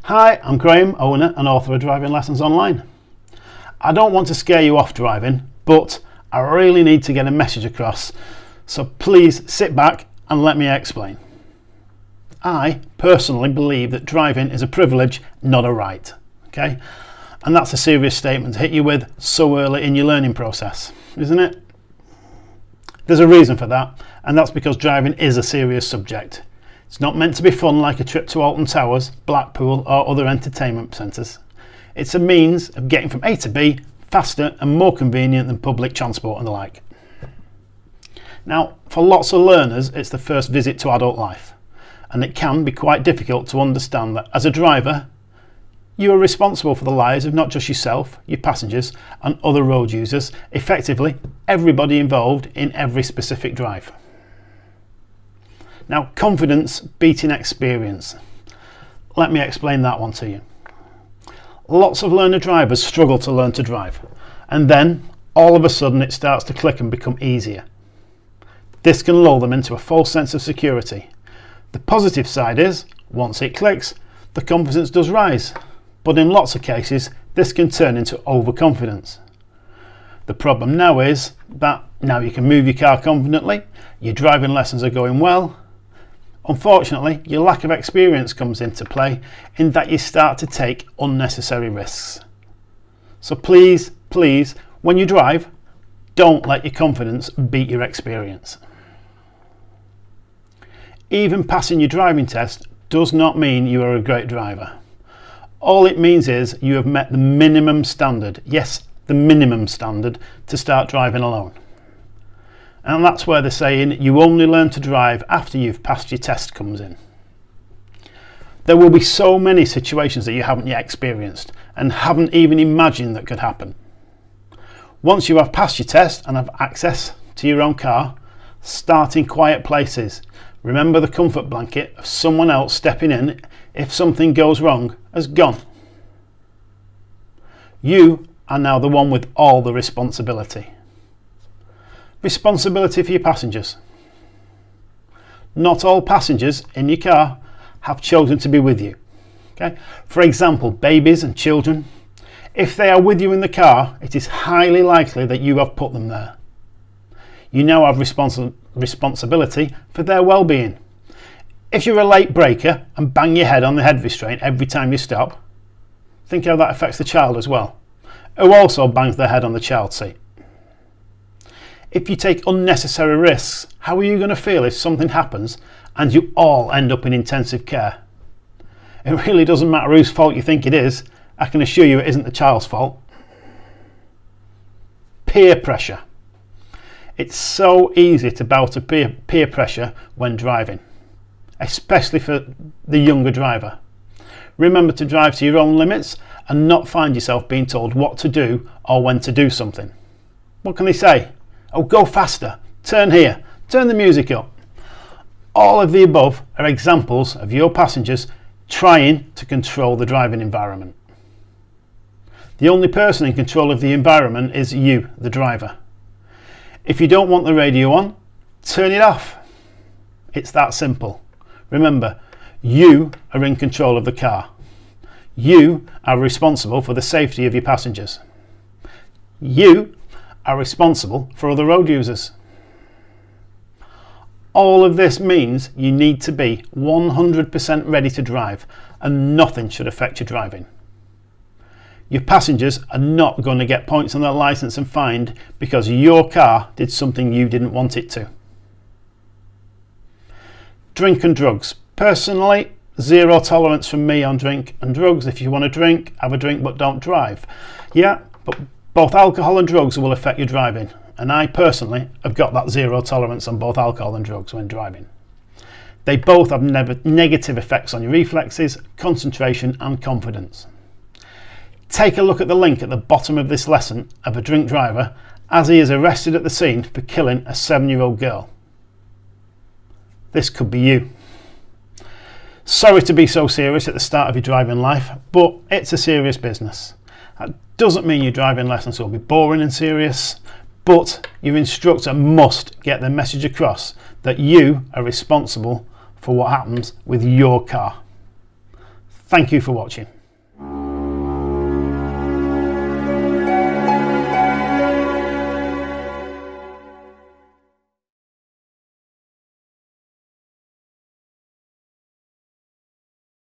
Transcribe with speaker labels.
Speaker 1: Hi, I'm Graham, owner and author of Driving Lessons Online. I don't want to scare you off driving, but I really need to get a message across, so please sit back and let me explain. I personally believe that driving is a privilege, not a right. Okay? And that's a serious statement to hit you with so early in your learning process, isn't it? There's a reason for that, and that's because driving is a serious subject. It's not meant to be fun like a trip to Alton Towers, Blackpool or other entertainment centres. It's a means of getting from A to B faster and more convenient than public transport and the like. Now, for lots of learners, it's the first visit to adult life, and it can be quite difficult to understand that as a driver, you are responsible for the lives of not just yourself, your passengers and other road users, effectively everybody involved in every specific drive. Now, confidence beating experience. Let me explain that one to you. Lots of learner drivers struggle to learn to drive, and then all of a sudden it starts to click and become easier. This can lull them into a false sense of security. The positive side is, once it clicks, the confidence does rise, but in lots of cases this can turn into overconfidence. The problem now is that now you can move your car confidently, your driving lessons are going well. Unfortunately, your lack of experience comes into play in that you start to take unnecessary risks. So please, when you drive, don't let your confidence beat your experience. Even passing your driving test does not mean you are a great driver. All it means is you have met the minimum standard, yes, the minimum standard, to start driving alone. And that's where the saying, you only learn to drive after you've passed your test, comes in. There will be so many situations that you haven't yet experienced and haven't even imagined that could happen. Once you have passed your test and have access to your own car, start in quiet places. Remember, the comfort blanket of someone else stepping in if something goes wrong has gone. You are now the one with all the responsibility. Responsibility for your passengers. Not all passengers in your car have chosen to be with you. Okay? For example, babies and children. If they are with you in the car, it is highly likely that you have put them there. You now have responsibility for their well-being. If you're a late breaker and bang your head on the head restraint every time you stop, think how that affects the child as well, who also bangs their head on the child seat. If you take unnecessary risks, how are you going to feel if something happens and you all end up in intensive care? It really doesn't matter whose fault you think it is. I can assure you it isn't the child's fault. Peer pressure. It's so easy to bow to peer pressure when driving, especially for the younger driver. Remember to drive to your own limits and not find yourself being told what to do or when to do something. What can they say? Oh, go faster, turn here, turn the music up. All of the above are examples of your passengers trying to control the driving environment. The only person in control of the environment is you, the driver. If you don't want the radio on, turn it off. It's that simple. Remember, you are in control of the car. You are responsible for the safety of your passengers. You are responsible for other road users. All of this means you need to be 100% ready to drive, and nothing should affect your driving. Your passengers are not going to get points on their licence and fined because your car did something you didn't want it to. Drink and drugs. Personally, zero tolerance from me on drink and drugs. If you want to drink, have a drink but don't drive. Yeah, but both alcohol and drugs will affect your driving, and I personally have got that zero tolerance on both alcohol and drugs when driving. They both have negative effects on your reflexes, concentration and confidence. Take a look at the link at the bottom of this lesson of a drink driver as he is arrested at the scene for killing a 7-year-old girl. This could be you. Sorry to be so serious at the start of your driving life, but it's a serious business. That doesn't mean your driving lessons will be boring and serious, but your instructor must get the message across that you are responsible for what happens with your car. Thank you for watching.